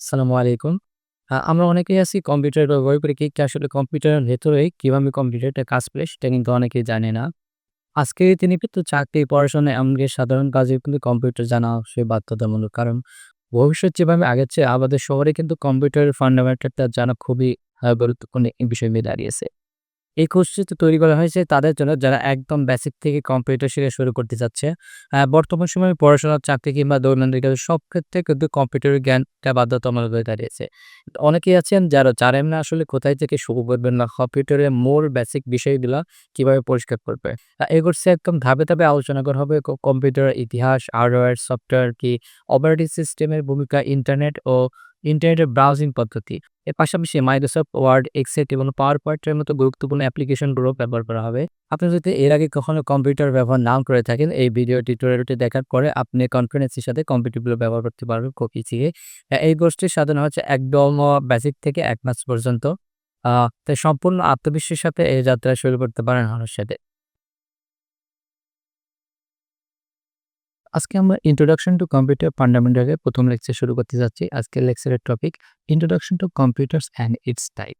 আসসালামু আলাইকুম। আমরা অনেকেই আছি কম্পিউটার ব্যবহার করি কিন্তু আসলে কম্পিউটারের ভেতরে কিভাবে কম্পিউটারটা কাজ করে সেটা কিন্তু অনেকেই জানে না। আজকের এই দিনে কিন্তু চাকরি, পড়াশোনা এমনকি সাধারণ কাজে কিন্তু কম্পিউটার জানা অবশ্যই বাধ্যতামূলক। কারণ ভবিষ্যৎ যেভাবে আগাচ্ছে আমাদের শহরে কিন্তু কম্পিউটারের ফান্ডামেন্টালটা জানা খুবই গুরুত্বপূর্ণ বিষয় হয়ে দাঁড়িয়েছে। এই কোর্সটি তৈরি করা হয়েছে তাদের জন্য যারা একদম বেসিক থেকে কম্পিউটার শিখা শুরু করতে চাচ্ছে। বর্তমান সময়ে পড়াশোনা, চাকরি কিংবা দৈনন্দিন কাজে সব ক্ষেত্রে কিন্তু কম্পিউটারের জ্ঞানটা বাধ্যতামূলক হয়ে দাঁড়িয়েছে। অনেকেই আছেন যারা জানেন না আসলে কোথায় থেকে শুরু করবেন বা কম্পিউটারের মূল বেসিক বিষয়গুলা কিভাবে পরিষ্কার করবে। এই কোর্সে একদম ধাপে, ধাপে আলোচনা করা হবে কম্পিউটারের ইতিহাস, হার্ডওয়্যার, সফটওয়্যার কি, অপারেটিং সিস্টেমের ভূমিকা, ইন্টারনেটের ব্রাউজিং পদ্ধতি। এর পাশাপাশি মাইক্রোসফট ওয়ার্ড, এক্সেল এবং পাওয়ার পয়েন্টের মতো গুরুত্বপূর্ণ অ্যাপ্লিকেশনগুলো ব্যবহার করা হবে। আপনি যদি এর আগে কখনো কম্পিউটার ব্যবহার নাও করে থাকেন, এই ভিডিও টিউটোরিয়ালটি দেখার পরে আপনি কনফিডেন্সের সাথে কম্পিউটারগুলো ব্যবহার করতে পারবেন খুব ইজিলি। এই কোর্সটি সাজানো হচ্ছে একদম বেসিক থেকে ১ মাস পর্যন্ত। তাই সম্পূর্ণ আত্মবিশ্বাসের সাথে এই যাত্রা শুরু করতে পারেন আমার সাথে। আজকে আমরা ইন্ট্রোডাকশন টু কম্পিউটার ফান্ডামেন্টাল এর ১ম লেকচার শুরু করতে যাচ্ছি। আজকের লেকচারের topic introduction to computers and it's type.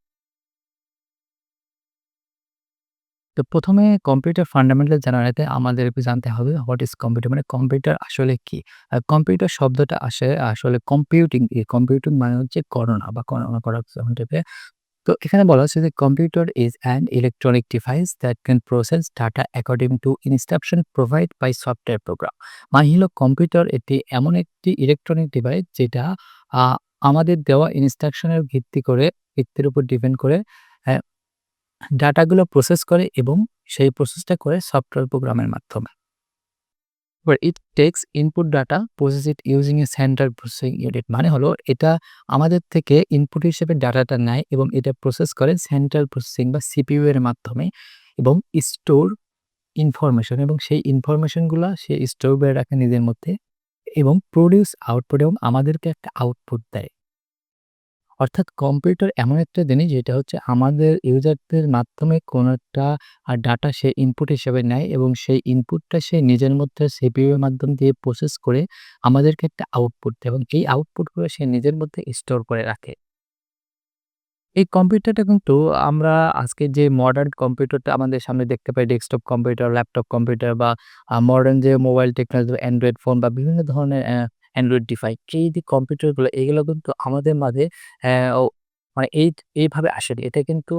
তো ১ম এ কম্পিউটার ফান্ডামেন্টাল জানাতে আমাদেরকে জানতে হবে হোয়াট ইস কম্পিউটার মানে কম্পিউটার আসলে কি? কম্পিউটার শব্দটা আসে আসলে কম্পিউটিং কম্পিউটিং মানে হচ্ছে গণনা বা গণনা করা যেমন টাইপের। তো এখানে বলা হচ্ছে যে computer is an electronic device that can process data according to instruction provide by software program. মানে হলো কম্পিউটার এটি এমন একটি ইলেকট্রনিক ডিভাইস যেটা আ আমাদের দেওয়া ইনস্ট্রাকশনের ভিত্তির উপর ডিপেন্ড করে অ্যা ডাটাগুলো প্রসেস করে এবং সেই প্রসেসটা করে সফটওয়্যার প্রোগ্রামের মাধ্যমে। এবার ইট tax input data process it using a central processing unit মানে হলো এটা আমাদের থেকে ইনপুট হিসেবে ডাটাটা নেয় এবং এটা প্রসেস করে সেন্ট্রাল প্রসেসিং বা সিপিইউ এর মাধ্যমে এবং স্টোর ইনফরমেশন এবং সেই ইনফরমেশনগুলা সে স্টোর করে রাখে নিজের মধ্যে এবং প্রোডিউস আউটপুট এবং আমাদেরকে একটা আউটপুট দেয়। অর্থাৎ কম্পিউটার এমন একটা জিনিস যেটা হচ্ছে আমাদের ইউজারদের মাধ্যমে কোনো একটা ডাটা সে ইনপুট হিসেবে নেয় এবং সেই ইনপুটটা সে নিজের মধ্যে সিপিইউ এর মাধ্যম দিয়ে প্রসেস করে আমাদেরকে একটা আউটপুট দেয় এবং এই আউটপুটগুলো সে নিজের মধ্যে স্টোর করে রাখে। এই কম্পিউটারটা কিন্তু আমরা আজকে যে মডার্ন কম্পিউটারটা আমাদের সামনে দেখতে পাই ডেস্কটপ কম্পিউটার, ল্যাপটপ কম্পিউটার বা মডার্ন যে মোবাইল টেকনোলজি, অ্যান্ড্রয়েড ফোন বা বিভিন্ন ধরনের অ্যান্ড্রয়েড ডিভাইস এই যে কম্পিউটারগুলো এগুলো কিন্তু আমাদের মাঝে অ্যা ও মানে এইভাবে আসেনি। এটা কিন্তু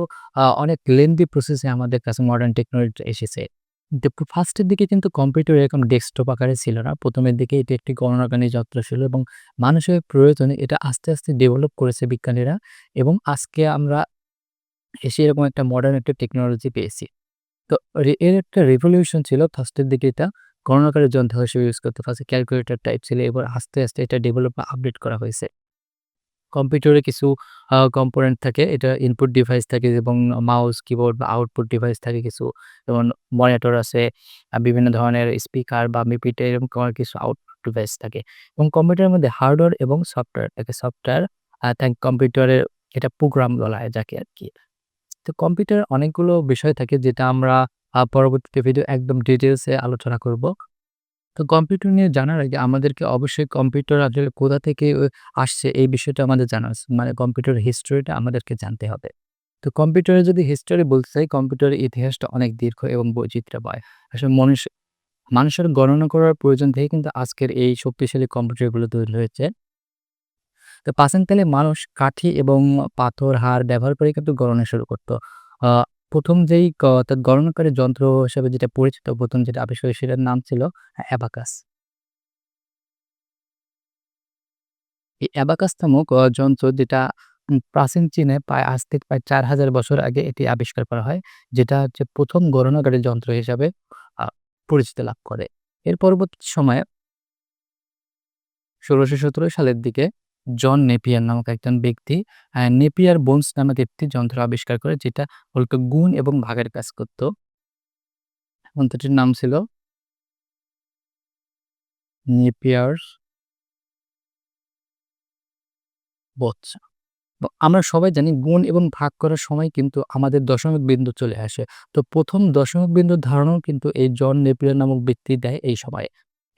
অনেক লেন্দি প্রসেস এ আমাদের কাছে মডার্ন টেকনোলজি এসেছে। কিন্তু ফার্স্ট এর দিকে কিন্তু কম্পিউটার এরকম ডেস্কটপ আকারে ছিল না। ১ম এর দিকে এটি একটি গণনাকারী যন্ত্র ছিল এবং মানুষের প্রয়োজনে এটা আস্তে, আস্তে ডেভেলপ করেছে বিজ্ঞানীরা। এবং আজকে আমরা এসে এরকম একটা মডার্ন একটা টেকনোলজি পেয়েছি। তো এর একটা রিভলিউশন ছিল ফার্স্ট এর দিকে এটা গণনাকারী যন্ত্র হিসেবে ইউজ করতো। ফার্স্ট এ ক্যালকুলেটর টাইপ ছিল। এবার আস্তে, আস্তে এটা ডেভেলপ বা আপডেট করা হয়েছে। কম্পিউটারে কিছু কম্পোনেন্ট থাকে। এটা ইনপুট ডিভাইস থাকে এবং মাউস, কিবোর্ড বা আউটপুট ডিভাইস থাকে কিছু। যেমন মনিটর আছে, বিভিন্ন ধরনের স্পিকার বা মিপিটে এরকম কিছু আউটপুট ডিভাইস থাকে। এবং কম্পিউটারের মধ্যে হার্ডওয়্যার এবং সফটওয়্যার থাকে। সফটওয়্যার কম্পিউটারের এটা প্রোগ্রাম বলা হয় যাকে আরকি। তো কম্পিউটারে অনেকগুলো বিষয় থাকে যেটা আমরা পরবর্তীতে ভিডিও একদম ডিটেইলস এ আলোচনা করব। তো কম্পিউটার নিয়ে জানার আগে আমাদেরকে অবশ্যই কম্পিউটার আসলে কোথা থেকে আসছে এই বিষয়টা আমাদের জানা আছে। মানে কম্পিউটারের হিস্টরিটা আমাদেরকে জানতে হবে। তো কম্পিউটারের যদি হিস্টোরি বলতে চাই, কম্পিউটারের ইতিহাসটা অনেক দীর্ঘ এবং বৈচিত্র্যময়। আসলে মানুষের গণনা করার প্রয়োজন থেকে কিন্তু আজকের এই শক্তিশালী কম্পিউটারগুলো তৈরি হয়েছে। তো প্রাচীনকালে মানুষ কাঠি এবং পাথর, হাড় ব্যবহার করে কিন্তু গণনা শুরু করত। আ ১ম যেই অর্থাৎ গণনাকারী যন্ত্র হিসেবে যেটা পরিচিত, ১ম যেটা আবিষ্কার হয় সেটার নাম ছিল অ্যাবাকাস। এই অ্যাবাকাস নামক যন্ত্র যেটা প্রাচীন চীনে আজ থেকে প্রায় ৪,০০০ বছর আগে এটি আবিষ্কার করা হয়। যেটা হচ্ছে ১ম গণনাকারী যন্ত্র হিসাবে আ পরিচিতি লাভ করে। এর পরবর্তী সময়ে ১৬১৭ সালের দিকে জন নেপিয়ার নামক একজন ব্যক্তি নেপিয়ার বোনস নামক একটি যন্ত্র আবিষ্কার করে যেটা মূলত গুণ এবং ভাগের কাজ করত। যন্ত্রটির নাম ছিল নেপিয়ারস বোনস। আমরা সবাই জানি গুণ এবং ভাগ করার সময় কিন্তু আমাদের দশমিক বিন্দু চলে আসে। তো ১ম দশমিক বিন্দুর ধারণাও কিন্তু এই জন নেপিয়ার নামক ব্যক্তি দেয় এই সময়ে।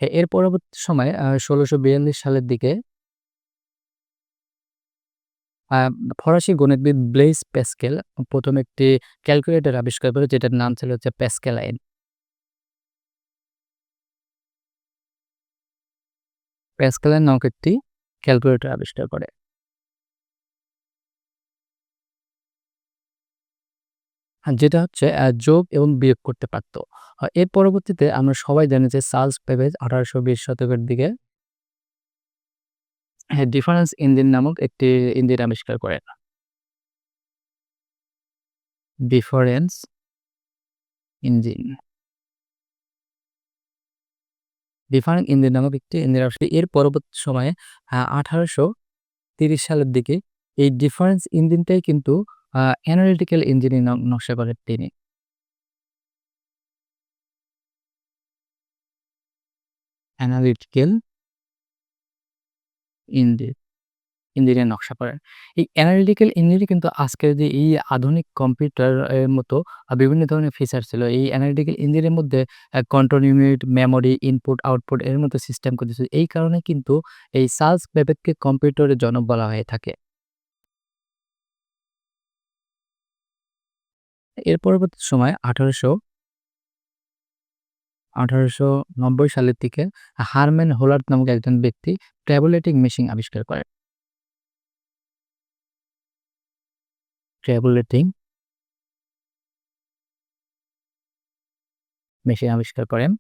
এর পরবর্তী সময়ে ১৬৪২ সালের দিকে আ ফরাসি গণিতবিদ ব্লেইস প্যাসকেল ১ম একটি ক্যালকুলেটর আবিষ্কার করে যেটার নাম ছিল হচ্ছে প্যাসকেল আইন। প্যাসকেল আইন নামক একটি ক্যালকুলেটর আবিষ্কার করে। যেটা হচ্ছে যোগ এবং বিয়োগ করতে পারত। এর পরবর্তীতে আমরা সবাই জানি যে চার্লস বেবেজ ১৮২০ শতকের দিকে হ্যাঁ, ডিফারেন্স ইঞ্জিন নামক একটি ইঞ্জিন আবিষ্কার করেন। Difference engine. ডিফারেন্ট ইঞ্জিন নামক একটি ইঞ্জিন আবিষ্কার এর পরবর্তী সময়ে ১৮৩০ সালের দিকে এই ডিফারেন্স ইঞ্জিনটাই কিন্তু অ্যানালিটিক্যাল ইঞ্জিনের নকশা করেন তিনি। Analytical engine. ইঞ্জিনের নকশা করেন। এই অ্যানালিটিক্যাল ইঞ্জিনই কিন্তু আজকের যে এই আধুনিক কম্পিউটার এর মতো বিভিন্ন ধরনের ফিচার ছিল। এই অ্যানালিটিক্যাল ইঞ্জিনের মধ্যে control unit, memory, input, output এর মতো সিস্টেম করেছে। এই কারণে কিন্তু এই চার্লস বেবেজকে কম্পিউটারের জনক বলা হয়ে থাকে। এর পরবর্তী সময় ১৮৯০ সালের দিকে হারম্যান হোলার নামক একজন ব্যক্তি ট্যাবুলেটিং মেশিন আবিষ্কার করেন। ট্যাবুলেটিং মেশিন আবিষ্কার করেন।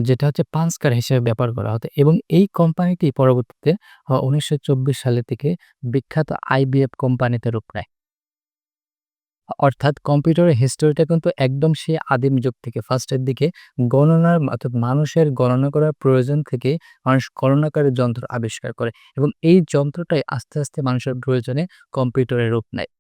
যেটা হচ্ছে পাঞ্চ কার্ড হিসেবে ব্যবহার করা হতো এবং এই কোম্পানিটি পরবর্তীতে ১৯২৪ সালের দিকে বিখ্যাত আইবিএম কোম্পানিতে রূপ নেয়। অর্থাৎ কম্পিউটারের হিস্টোরিটা কিন্তু একদম সেই আদিম যুগ থেকে ফার্স্টের দিকে গণনার অর্থাৎ মানুষের গণনা করার প্রয়োজন থেকে মানুষ গণনাকারী যন্ত্র আবিষ্কার করে এবং এই যন্ত্রটাই আস্তে, আস্তে মানুষের প্রয়োজনে কম্পিউটারের রূপ নেয়।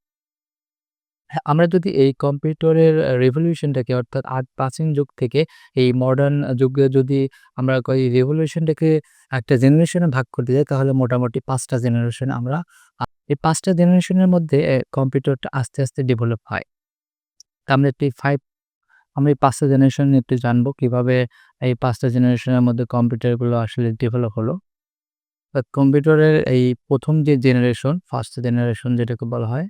হ্যাঁ, আমরা যদি এই কম্পিউটারের রেভলিউশনটাকে অর্থাৎ প্রাচীন যুগ থেকে এই মডার্ন যুগে যদি আমরা এই রেভলিউশনটাকে একটা জেনারেশনে ভাগ করতে যাই তাহলে মোটামুটি ৫ টা জেনারেশন আমরা এই ৫ টা জেনারেশনের মধ্যে কম্পিউটারটা আস্তে, আস্তে ডেভেলপ হয়। তো আমরা এই ৫ টা জেনারেশন নিয়ে একটু জানবো কিভাবে এই ৫ টা জেনারেশনের মধ্যে কম্পিউটারগুলো আসলে ডেভেলপ হলো। কম্পিউটারের এই ১ম যে জেনারেশন, ফার্স্ট জেনারেশন যেটাকে বলা হয়,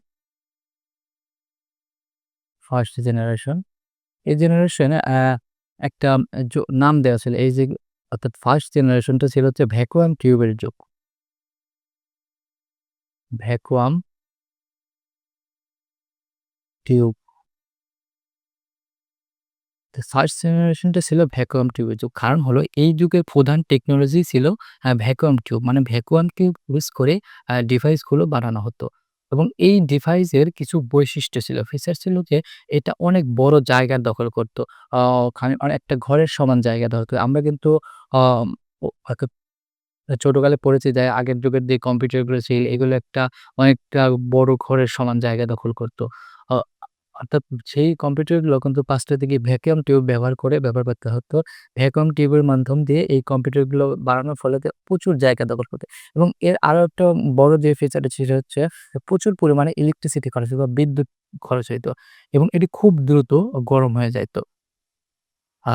ফার্স্ট জেনারেশন এই জেনারেশনে একটা নাম দেওয়া ছিল। এই যে অর্থাৎ ফার্স্ট জেনারেশনটা ছিল হচ্ছে ভ্যাকুয়াম টিউবের যুগ। Vacuum tube. তো ফার্স্ট জেনারেশনটা ছিল ভ্যাকুয়াম টিউবের যুগ। কারণ হলো এই যুগের প্রধান টেকনোলজি ছিল ভ্যাকুয়াম টিউব। মানে ভ্যাকুয়াম টিউব ইউজ করে ডিভাইসগুলো বানানো হতো। এবং এই ডিভাইসের কিছু বৈশিষ্ট্য ছিল, ফিচার ছিল যে এটা অনেক বড় জায়গা দখল করত। আ মানে একটা ঘরের সমান জায়গা দখল করে। আমরা কিন্তু আম ও ছোটকালে পড়েছি যে আগের যুগের যে কম্পিউটারগুলো ছিল এগুলো অনেকটা বড় ঘরের সমান জায়গা দখল করত। অ অর্থাৎ সেই কম্পিউটারগুলো কিন্তু ৫ টা দিকে ভ্যাকুয়াম টিউব ব্যবহার করতে হতো। ভ্যাকুয়াম টিউবের মাধ্যম দিয়ে এই কম্পিউটারগুলো বানানোর ফলে প্রচুর জায়গা দখল করত এবং এর আরো একটা বড় যে ফিচারটা সেটা হচ্ছে প্রচুর পরিমাণে ইলেকট্রিসিটি খরচ হতো বা বিদ্যুৎ খরচ হইতো এবং এটি খুব দ্রুত গরম হয়ে যাইত। আ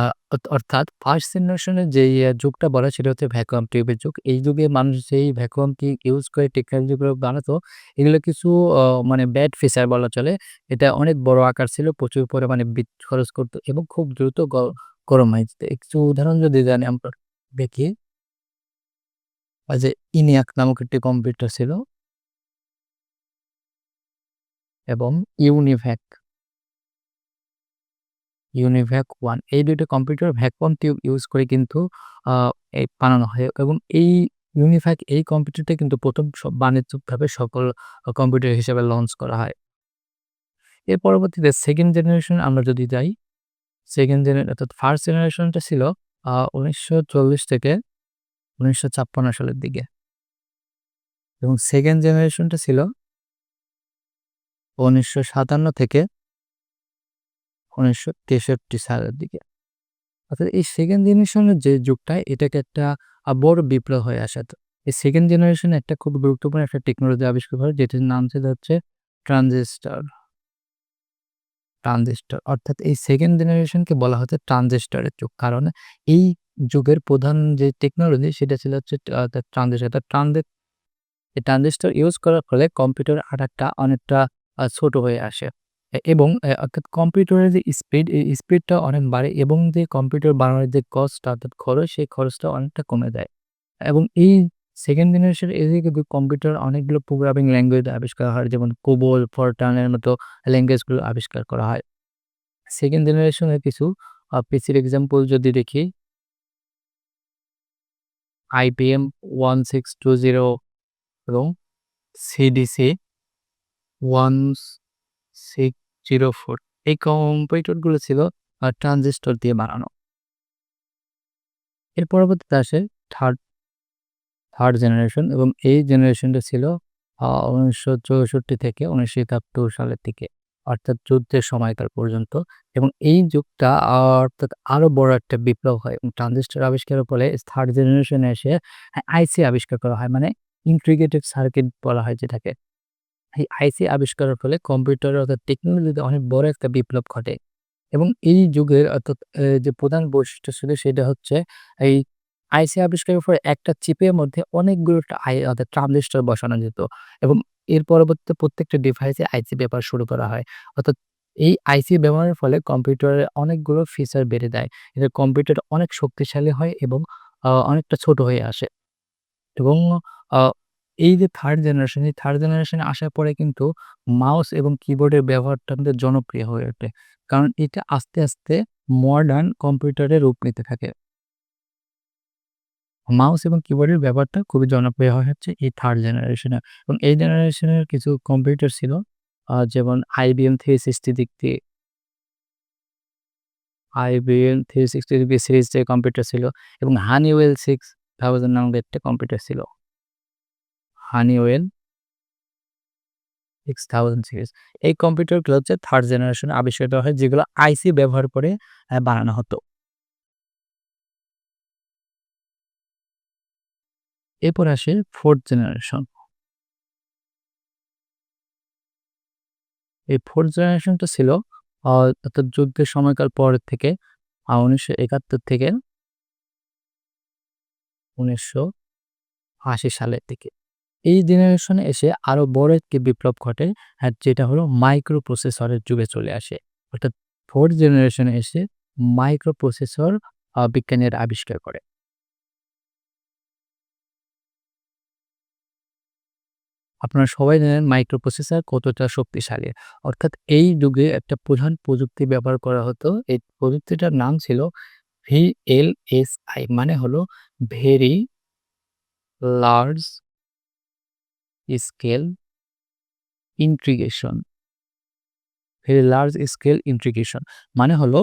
অর্থাৎ ফার্স্ট জেনারেশনের যেই যুগটা বলে সেটা হচ্ছে ভ্যাকুয়াম টিউবের যুগ। এই যুগে মানুষ যেই ভ্যাকুয়াম টিউব ইউজ করে টেকনোলজিগুলো বানাতো, এগুলো কিছু অ মানে ব্যাড ফিচার বলা চলে। এটা অনেক বড় আকার ছিল, প্রচুর পরিমাণে বিদ্যুৎ খরচ করত এবং খুব দ্রুত গরম হয়ে যেত। কিছু উদাহরণ যদি জানি আমরা দেখি, ওই যে ENIAC নামক একটি কম্পিউটার ছিল এবং ইউনিভ্যাক। ইউনিভ্যাক 1 এই ২ টা কম্পিউটার ভ্যাকুয়াম টিউব ইউজ করে কিন্তু আ বানানো হয় এবং এই ইউনিভ্যাক এই কম্পিউটারটা কিন্তু ১ম বাণিজ্যিকভাবে সকল কম্পিউটার হিসেবে লঞ্চ করা হয়। এর পরবর্তীতে 2nd জেনারেশন আমরা যদি যাই, অর্থাৎ ফার্স্ট জেনারেশনটা ছিল ১৯৪০ থেকে ১৯৫৬ সালের দিকে এবং 2nd জেনারেশনটা ছিল ১৯৫৭ থেকে ১৯৬৩ সালের দিকে। অর্থাৎ এই সেকেন্ড জেনারেশনের যে যুগটা এটাকে একটা বড় বিপ্লব হয়ে আসে। তো এই সেকেন্ড জেনারেশনে একটা খুব গুরুত্বপূর্ণ একটা টেকনোলজি আবিষ্কার হয় যেটির নাম ছিল হচ্ছে ট্রানজিস্টর। অর্থাৎ এই সেকেন্ড জেনারেশনকে বলা হচ্ছে ট্রানজিস্টরের যুগ। কারণ এই যুগের প্রধান যে টেকনোলজি সেটা ছিল হচ্ছে ট্রানজিস্টর। এই ট্রানজিস্টর ইউজ করার ফলে কম্পিউটারের আকারটা অনেকটা ছোট হয়ে আসে। এবং অর্থাৎ কম্পিউটারের যে স্পিড, এই স্পিডটা অনেক বাড়ে এবং যে কম্পিউটার বানানোর যে কস্ট অর্থাৎ খরচ, সেই খরচটা অনেকটা কমে যায়। এবং এই 2nd জেনারেশন এসে কিন্তু কম্পিউটার অনেকগুলো প্রোগ্রামিং ল্যাঙ্গুয়েজ আবিষ্কার হয়। যেমন COBOL, Fortran এর মতো ল্যাঙ্গুয়েজগুলো আবিষ্কার করা হয়। 2nd জেনারেশনের কিছু পিসির এক্সাম্পল যদি দেখি, IBM 1620 এবং CDC 1604, এই কম্পিউটারগুলো ছিল ট্রানজিস্টর দিয়ে বানানো। এর পরবর্তীতে আসে থার্ড থার্ড জেনারেশন এবং এই জেনারেশনটা ছিল ১৯৬৪ থেকে ১৯৭১ সালের দিকে। অর্থাৎ যুদ্ধের সময়কাল পর্যন্ত। এবং এই যুগটা অর্থাৎ আরো বড় একটা বিপ্লব হয় এবং ট্রানজিস্টর আবিষ্কারের ফলে থার্ড জেনারেশনে এসে আইসি আবিষ্কার করা হয়। মানে ইন্টিগ্রেটেড সার্কিট বলা হয় যেটাকে। এই আইসি আবিষ্কারের ফলে কম্পিউটার অর্থাৎ টেকনোলজিতে অনেক বড় একটা বিপ্লব ঘটে। এবং এই যুগের অর্থাৎ যে প্রধান বৈশিষ্ট্য ছিল সেটা হচ্ছে এই আইসি আবিষ্কারের পরে একটা চিপের মধ্যে অনেকগুলো অর্থাৎ ট্রানজিস্টর বসানো যেত এবং এর পরবর্তীতে প্রত্যেকটা ডিভাইসে আইসি ব্যবহার শুরু করা হয়। অর্থাৎ এই আইসি ব্যবহারের ফলে কম্পিউটারের অনেকগুলো ফিচার বেড়ে যায়। এতে কম্পিউটার অনেক শক্তিশালী হয় এবং অনেকটা ছোট হয়ে আসে। এবং আ এই যে থার্ড জেনারেশন, এই থার্ড জেনারেশন এ আসার পরে কিন্তু মাউস এবং কিবোর্ডের ব্যবহারটা কিন্তু জনপ্রিয় হয়ে ওঠে। কারণ এটা আস্তে, আস্তে মডার্ন কম্পিউটারে রূপ নিতে থাকে। মাউস এবং কিবোর্ডের ব্যবহারটা খুবই জনপ্রিয় হয়ে হচ্ছে এই থার্ড জেনারেশনে এবং এই জেনারেশনের কিছু কম্পিউটার ছিল যেমন IBM 360 সিরিজ যে কম্পিউটার ছিল এবং Honeywell 6000 নামের একটা কম্পিউটার ছিল। Honeywell 6000 series. এই কম্পিউটারগুলো হচ্ছে থার্ড জেনারেশনে আবিষ্কৃত হয় যেগুলো আইসি ব্যবহার করে বানানো হতো। এরপর আসে ফোর্থ জেনারেশন। এই ফোর্থ জেনারেশনটা ছিল অর্থাৎ যুদ্ধের সময়কাল পরের থেকে ১৯৭১ থেকে ১৯৮০ সালের দিকে। এই জেনারেশনে এসে আরো বড় একটি বিপ্লব ঘটে, যেটা হলো মাইক্রো প্রসেসরের যুগে চলে আসে। অর্থাৎ ফোর্থ জেনারেশনে এসে মাইক্রো প্রসেসর বিজ্ঞানীরা আবিষ্কার করে। আপনারা সবাই জানেন মাইক্রো প্রসেসর কতটা শক্তিশালী। অর্থাৎ এই যুগে একটা প্রধান প্রযুক্তি ব্যবহার করা হতো। এই প্রযুক্তিটার নাম ছিল VLSI, মানে হলো very large scale integration. Very large scale integration মানে হলো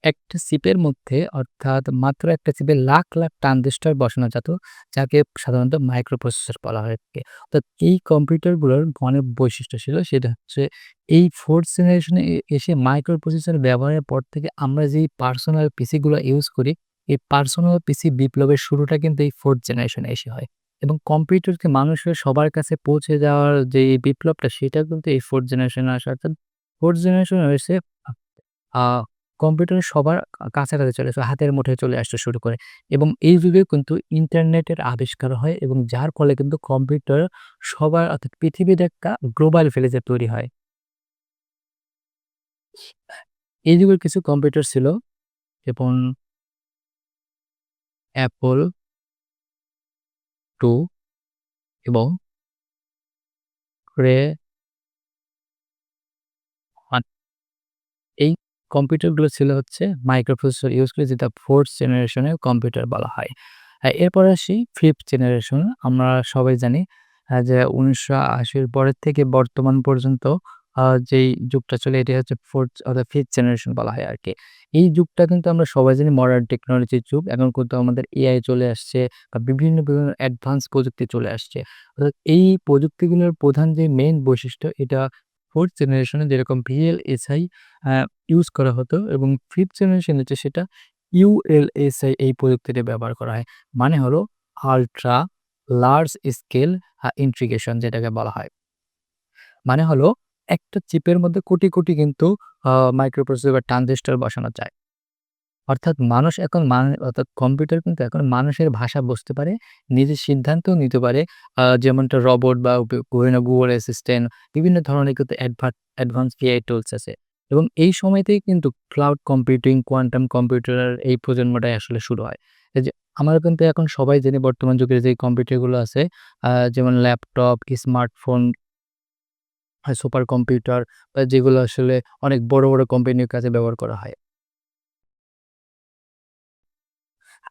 একটা চিপের মধ্যে অর্থাৎ মাত্র একটা চিপে লাখ, লাখ ট্রানজিস্টর বসানো যেত, যাকে সাধারণত মাইক্রো প্রসেসর বলা হয়ে থাকে। অর্থাৎ এই কম্পিউটারগুলোর অনেক বৈশিষ্ট্য ছিল। সেটা হচ্ছে এই 4th জেনারেশনে এসে মাইক্রো প্রসেসর ব্যবহারের পর থেকে আমরা যেই পার্সোনাল পিসি গুলো ইউজ করি, এই পার্সোনাল পিসি বিপ্লবের শুরুটা কিন্তু এই 4th জেনারেশনে এসে হয়। এবং কম্পিউটারকে মানুষের সবার কাছে পৌঁছে যাওয়ার যে এই বিপ্লবটা, সেটা কিন্তু এই 4th জেনারেশনে আসে। অর্থাৎ 4th জেনারেশনে এসে আ কম্পিউটার সবার কাছাকাছি চলে আসে, হাতের মুঠোয় চলে আসতে শুরু করে এবং এই যুগে কিন্তু ইন্টারনেটের আবিষ্কার হয় এবং যার ফলে কিন্তু কম্পিউটার সবার অর্থাৎ পৃথিবীর একটা গ্লোবাল ভিলেজে তৈরি হয়। এই যুগের কিছু কম্পিউটার ছিল যেমন Apple II এবং Cray 1। এই কম্পিউটারগুলো ছিল হচ্ছে মাইক্রোপ্রসেসর ইউজ করে, যেটা 4th জেনারেশনের কম্পিউটার বলা হয়। এরপর আসি 5th জেনারেশন। আমরা সবাই জানি যে ১৯৮০ এর পরের থেকে বর্তমান পর্যন্ত যেই যুগটা চলে এটি হচ্ছে 4th অর্থাৎ 5th জেনারেশন বলা হয় আরকি। এই যুগটা কিন্তু আমরা সবাই জানি মডার্ন টেকনোলজির যুগ। এখন কিন্তু আমাদের এআই চলে আসছে বা বিভিন্ন, বিভিন্ন অ্যাডভান্স প্রযুক্তি চলে আসছে। অর্থাৎ এই প্রযুক্তিগুলোর প্রধান যে মেইন বৈশিষ্ট্য, এটা 4th জেনারেশনে যেরকম VLSI আ ইউজ করা হতো এবং 5th জেনারেশন হচ্ছে সেটা ULSI, এই প্রযুক্তিটি ব্যবহার করা হয়। মানে হলো আল্ট্রা লার্জ স্কেল ইন্টিগ্রেশন যেটাকে বলা হয়। মানে হলো একটা চিপের মধ্যে কোটি, কোটি কিন্তু মাইক্রোপ্রসেসর বা ট্রানজিস্টর বসানো যায়। অর্থাৎ মানুষ এখন অর্থাৎ কম্পিউটার কিন্তু এখন মানুষের ভাষা বুঝতে পারে, নিজের সিদ্ধান্তও নিতে পারে। যেমনটা রোবট বা Google অ্যাসিস্ট্যান্ট বিভিন্ন ধরনের কিন্তু অ্যাডভান্স এআই টুলস আছে। এবং এই সময়তেই কিন্তু ক্লাউড কম্পিউটিং, কোয়ান্টাম কম্পিউটার এই প্রজন্মটাই আসলে শুরু হয়। এই যে আমরা কিন্তু এখন সবাই জানি বর্তমান যুগের যে কম্পিউটারগুলো আছে, যেমন ল্যাপটপ, স্মার্টফোন, সুপার কম্পিউটার, যেগুলো আসলে অনেক বড়, বড় কোম্পানির কাজে ব্যবহার করা হয়।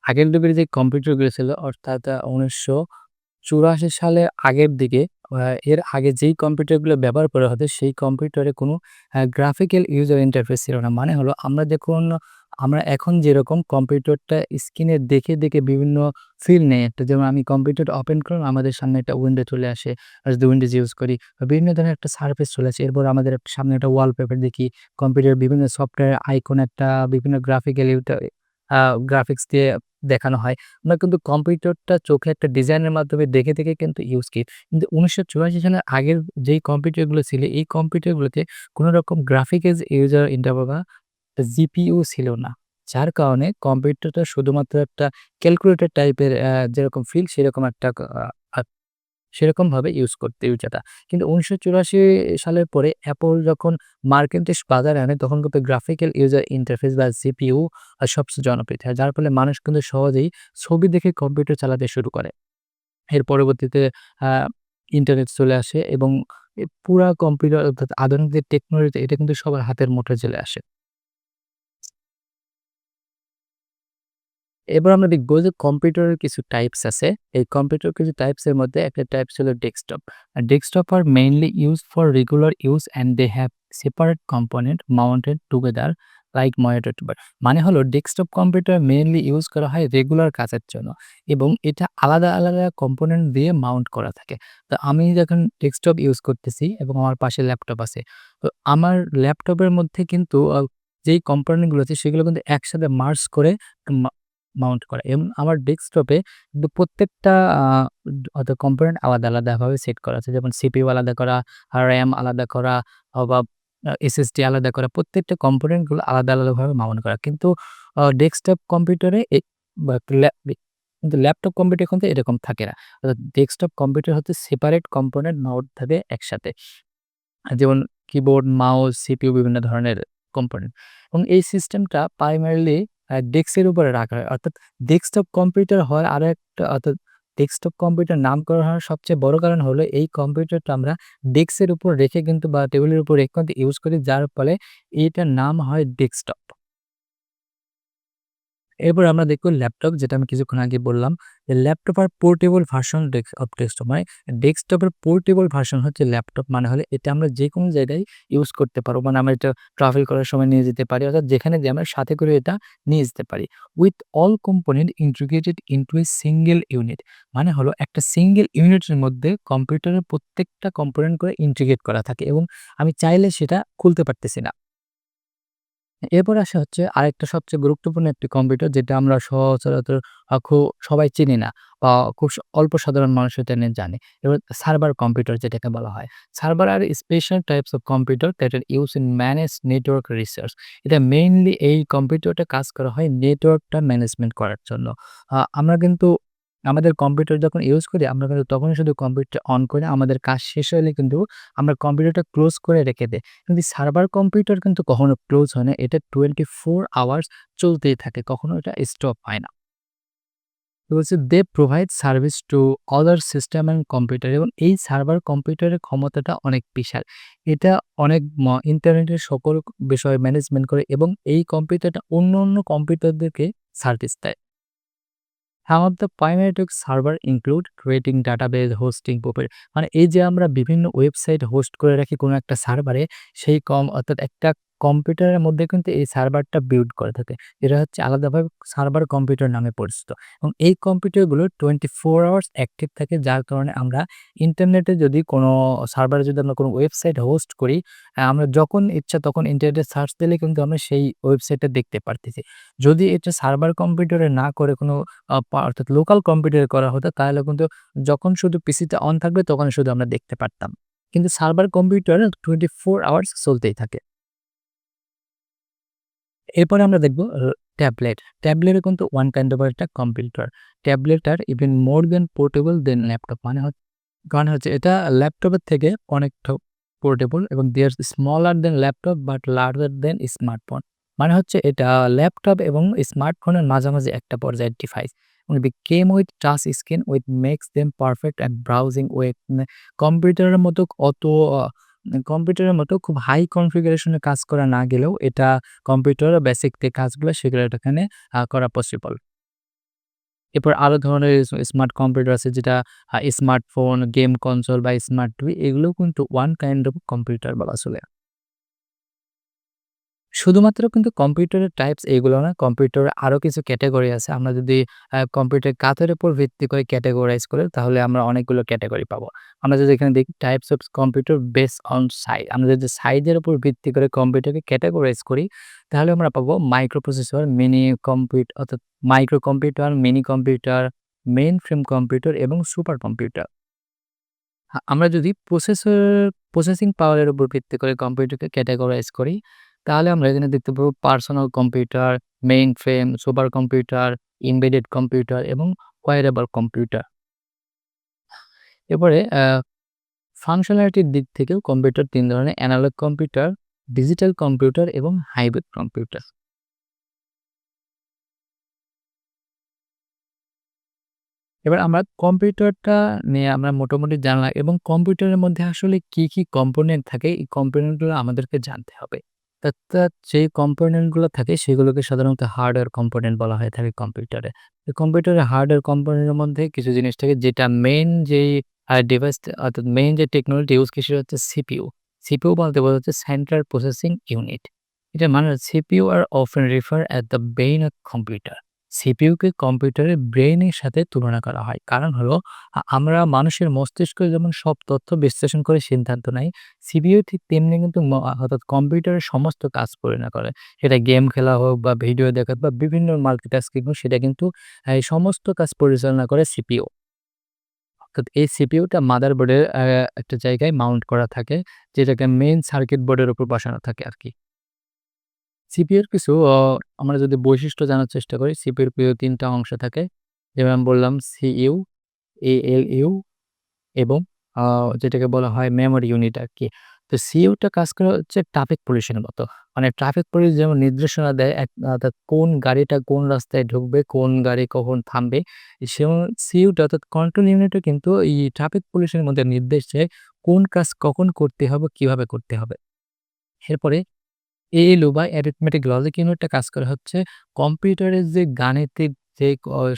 আগের যুগের যে কম্পিউটারগুলো ছিল অর্থাৎ ১৯৮৪ সালের আগের দিকে, আ এর আগে যেই কম্পিউটারগুলো ব্যবহার করা হতো সেই কম্পিউটারে কোনো গ্রাফিক্যাল ইউজার ইন্টারফেস ছিল না। মানে হলো আমরা এখন যেরকম কম্পিউটারটা স্ক্রিনে দেখে, দেখে বিভিন্ন ফিল নেই একটা। যেমন আমি কম্পিউটারটা ওপেন করলাম, আমাদের সামনে একটা উইন্ডো চলে আসে। আর যদি উইন্ডোজ ইউজ করি বা বিভিন্ন ধরনের একটা সারফেস চলে আসে। এরপর আমাদের সামনে একটা ওয়ালপেপার দেখি। কম্পিউটারের বিভিন্ন সফটওয়্যার আইকন একটা বিভিন্ন আ গ্রাফিক্স দিয়ে দেখানো হয়। আমরা কিন্তু কম্পিউটারটা চোখে একটা ডিজাইনের মাধ্যমে দেখে, দেখে কিন্তু ইউজ করি। কিন্তু ১৯৮৪ সালের আগের যেই কম্পিউটারগুলো ছিল, এই কম্পিউটারগুলোতে কোন রকম গ্রাফিক্স ইউজার ইন্টারফেস বা জিপিইউ ছিল না। যার কারণে কম্পিউটারটা শুধুমাত্র একটা ক্যালকুলেটর টাইপের, যেরকম ফিল সেরকম একটা আ সেরকমভাবে ইউজ করতে ইউজাররা। কিন্তু ১৯৮৪ সালের পরে Apple যখন মার্কেন্টিস বাজারে আনে তখন কিন্তু গ্রাফিক্যাল ইউজার ইন্টারফেস বা জিপিইউ সবচেয়ে জনপ্রিয় হয়। যার ফলে মানুষ কিন্তু সহজেই ছবি দেখে কম্পিউটার চালাতে শুরু করে। এর পরবর্তীতে আ ইন্টারনেট চলে আসে এবং পুরা কম্পিউটার অর্থাৎ আধুনিক যে টেকনোলজি এটা কিন্তু সবার হাতের মুঠোয় চলে আসে। এবার আমরা দেখব যে কম্পিউটারের কিছু টাইপস আছে। এই কম্পিউটার কিছু টাইপস এর মধ্যে একটা টাইপস হলো desktop. Desktop are mainly used for regular use and they have separate component mounted together like monitor to bar। মানে হলো ডেস্কটপ কম্পিউটার মেইনলি ইউজ করা হয় রেগুলার কাজের জন্য এবং এটা আলাদা, আলাদা কম্পোনেন্ট দিয়ে মাউন্ট করা থাকে। তো আমি যখন ডেস্কটপ ইউজ করতেছি এবং আমার পাশে ল্যাপটপ আছে। তো আমার ল্যাপটপের মধ্যে কিন্তু যেই কম্পোনেন্ট গুলো আছে সেগুলো কিন্তু একসাথে মার্জ করে মা মাউন্ট করা এবং আমার ডেস্কটপে কিন্তু প্রত্যেকটা আ অর্থাৎ কম্পোনেন্ট আলাদা, আলাদাভাবে সেট করা আছে। যেমন সিপিইউ আলাদা করা, RAM আলাদা করা বা SSD আলাদা করা। প্রত্যেকটা কম্পোনেন্ট গুলো আলাদা, আলাদাভাবে মাউন্ট করা। কিন্তু ডেস্কটপ কম্পিউটারে বা কিন্তু ল্যাপটপ কম্পিউটার কিন্তু এরকম থাকে না। অর্থাৎ ডেস্কটপ কম্পিউটার হচ্ছে সেপারেট কম্পোনেন্ট মাউন্ট থাকে একসাথে। যেমন কিবোর্ড, মাউস, সিপিইউ বিভিন্ন ধরনের কম্পোনেন্ট এবং এই সিস্টেমটা প্রাইমারিলি ডেস্কের উপরে রাখা হয়। অর্থাৎ ডেস্কটপ কম্পিউটার হওয়ার আরেকটা অর্থাৎ ডেস্কটপ কম্পিউটার নামকরণ হওয়ার সবচেয়ে বড় কারণ হলো এই কম্পিউটারটা আমরা ডেস্কের উপর রেখে কিন্তু বা টেবিলের উপর রেখে কিন্তু ইউজ করি যার ফলে এটার নাম হয় ডেস্কটপ। এরপর আমরা দেখব ল্যাপটপ যেটা আমি কিছুক্ষণ আগে বললাম। যে laptop are portable version of desktop মানে ডেস্কটপের পোর্টেবল ভার্সন হচ্ছে ল্যাপটপ। মানে হলো এটা আমরা যেকোনো জায়গায় ইউজ করতে পারবো। মানে আমরা এটা ট্রাভেল করার সময় নিয়ে যেতে পারি। অর্থাৎ যেখানে যাই আমরা সাথে করে এটা নিয়ে যেতে পারি। With all component integrated into a single unit. মানে হলো একটা সিঙ্গেল ইউনিটের মধ্যে কম্পিউটারের প্রত্যেকটা কম্পোনেন্ট করে ইন্টিগ্রেট করা থাকে এবং আমি চাইলে সেটা খুলতে পারতেছি না। এরপর আসা হচ্ছে আরেকটা সবচেয়ে গুরুত্বপূর্ণ একটি কম্পিউটার যেটা আমরা সচরাচর সবাই চিনি না বা খুব অল্প সাধারণ মানুষ এটা নিয়ে জানে। এবার সার্ভার কম্পিউটার যেটাকে বলা হয়। Server are special types of computer that are used in manage network resource. এটা মেইনলি এই কম্পিউটারটা কাজ করা হয় নেটওয়ার্কটা ম্যানেজমেন্ট করার জন্য। আমরা কিন্তু আমাদের কম্পিউটার যখন ইউজ করি আমরা কিন্তু তখনই শুধু কম্পিউটার অন করে আমাদের কাজ শেষ হলে কিন্তু আমরা কম্পিউটারটা ক্লোজ করে রেখে দেই। কিন্তু সার্ভার কম্পিউটার কিন্তু কখনো ক্লোজ হয় না। এটা 24 আওয়ার্স চলতেই থাকে। কখনো এটা স্টপ হয় না। তো হচ্ছে they provide service to other system and computer এবং এই সার্ভার কম্পিউটারের ক্ষমতাটা অনেক বিশাল। এটা অনেক ইন্টারনেটের সকল বিষয় ম্যানেজমেন্ট করে এবং এই কম্পিউটারটা অন্য কম্পিউটারদেরকে সার্ভিস দেয়। Some of the primary server include creating database, hosting মানে এই যে আমরা বিভিন্ন ওয়েবসাইট হোস্ট করে রাখি কোনো একটা সার্ভারে সেই অর্থাৎ একটা কম্পিউটারের মধ্যে কিন্তু এই সার্ভারটা বিল্ড করা থাকে। এটা হচ্ছে আলাদাভাবে সার্ভার কম্পিউটার নামে পরিচিত এবং এই কম্পিউটারগুলো 24 আওয়ার্স অ্যাক্টিভ থাকে যার কারণে আমরা ইন্টারনেটে যদি কোনো সার্ভারে যদি আমরা কোনো ওয়েবসাইট হোস্ট করি, আমরা যখন ইচ্ছা তখন ইন্টারনেটে সার্চ দিলে কিন্তু আমরা সেই ওয়েবসাইটটা দেখতে পারতেছি। যদি এটা সার্ভার কম্পিউটারে না করে কোনো অর্থাৎ লোকাল কম্পিউটারে করা হতো তাহলে কিন্তু যখন শুধু পিসিটা অন থাকবে তখন শুধু আমরা দেখতে পারতাম। কিন্তু সার্ভার কম্পিউটার 24 আওয়ার্স চলতেই থাকে। এরপরে আমরা দেখব ট্যাবলেট। ট্যাবলেটও কিন্তু one kind of একটা কম্পিউটার। ট্যাবলেট আর ইভেন মোর দ্যান পোর্টেবল দেন ল্যাপটপ। মানে হচ্ছে এটা ল্যাপটপের থেকে অনেকটা পোর্টেবল এবং they are smaller than laptop but larger then smartphone. মানে হচ্ছে এটা ল্যাপটপ এবং স্মার্টফোনের মাঝামাঝি একটা পর্যায়ের ডিভাইস। এবং they came with touch screen which makes them perfect at browsing with কম্পিউটারের মতো অত আ কম্পিউটারের মতো খুব হাই কনফিগারেশন এ কাজ করা না গেলেও এটা কম্পিউটারের বেসিক যে কাজগুলো সেগুলো এখানে করা পসিবল। এরপর আরো ধরনের স্মার্ট কম্পিউটার আছে যেটা স্মার্টফোন, গেম কনসোল বা স্মার্ট টিভি এগুলোও কিন্তু ওয়ান কাইন্ড অফ কম্পিউটার বলা চলে। শুধুমাত্র কিন্তু কম্পিউটারের টাইপস এগুলো না, কম্পিউটারের আরো কিছু ক্যাটেগরি আছে। আমরা যদি কম্পিউটার কাদের উপর ভিত্তি করে ক্যাটেগরাইজ করি তাহলে আমরা অনেকগুলো ক্যাটেগরি পাবো। আমরা যদি এখানে দেখি types of computer based on size. আমরা যদি সাইজের উপর ভিত্তি করে কম্পিউটারকে ক্যাটেগরাইজ করি তাহলে আমরা পাবো মাইক্রো প্রসেসর, মিনি অর্থাৎ micro computer, mini computer, mainframe computer এবং সুপার কম্পিউটার। আমরা যদি প্রসেসিং পাওয়ার এর উপর ভিত্তি করে কম্পিউটারকে ক্যাটেগরাইজ করি, তাহলে আমরা এখানে দেখতে পাবো personal computer, mainframe, super computer, embedded computer এবং ওয়্যারেবল কম্পিউটার। এরপরে ফাংশনালিটির দিক থেকেও কম্পিউটার ৩ ধরনের: অ্যানালগ কম্পিউটার, ডিজিটাল কম্পিউটার এবং হাইব্রিড কম্পিউটার। এবার আমরা কম্পিউটারটা নিয়ে আমরা মোটামুটি জানলাম এবং কম্পিউটারের মধ্যে আসলে কি, কি কম্পোনেন্ট থাকে এই কম্পোনেন্টগুলো আমাদেরকে জানতে হবে। অর্থাৎ যে কম্পোনেন্টগুলো থাকে সেগুলোকে সাধারণত হার্ডওয়্যার কম্পোনেন্ট বলা হয়ে থাকে কম্পিউটারে। তো কম্পিউটারের হার্ডওয়্যার কম্পোনেন্টের মধ্যে কিছু জিনিস থাকে যেটা মেইন যেই ডিভাইস অর্থাৎ মেইন যে টেকনোলজি ইউজ কি সেটা হচ্ছে সিপিইউ। সিপিইউ বলতে বোঝাচ্ছে সেন্ট্রাল প্রসেসিং ইউনিট। এটার মানে হচ্ছে সিপিইউ আর often refer at the brain of computer. সিপিইউকে কম্পিউটারের ব্রেইনের সাথে তুলনা করা হয়। কারণ হলো আমরা মানুষের মস্তিষ্ক যেমন সব তথ্য বিশ্লেষণ করে সিদ্ধান্ত নেয়, সিপিইউ ঠিক তেমনি কিন্তু অর্থাৎ কম্পিউটারের সমস্ত কাজ পরিচালনা করে। সেটা গেম খেলা হোক বা ভিডিও দেখা বা বিভিন্ন মাল্টিটাস্কিং হোক সেটা কিন্তু এই সমস্ত কাজ পরিচালনা করে সিপিইউ। অর্থাৎ এই সিপিইউটা মাদারবোর্ডের একটা জায়গায় মাউন্ট করা থাকে, যেটাকে মেইন সার্কিট বোর্ডের উপর বসানো থাকে আরকি। সিপিইউর কিছু আমরা যদি বৈশিষ্ট্য জানার চেষ্টা করি, সিপিইউর ৩ টা অংশ থাকে। যেমন আমি বললাম সিইউ, এএলইউ এবং আ যেটাকে বলা হয় মেমোরি ইউনিট আরকি। তো সিইউটা কাজ করে হচ্ছে ট্রাফিক পুলিশের মতো। মানে ট্রাফিক পুলিশ যেমন নির্দেশনা দেয় অর্থাৎ কোন গাড়িটা কোন রাস্তায় ঢুকবে, কোন গাড়ি কখন থামবে। সেমন সিইউটা অর্থাৎ কন্ট্রোল ইউনিটও কিন্তু এই ট্রাফিক পুলিশের মধ্যে নির্দেশ দেয় কোন কাজ কখন করতে হবে, কিভাবে করতে হবে। এরপরে এএলইউ বা অ্যারিথমেটিক লজিক ইউনিটটা কাজ করে হচ্ছে কম্পিউটারের যে গাণিতিক যে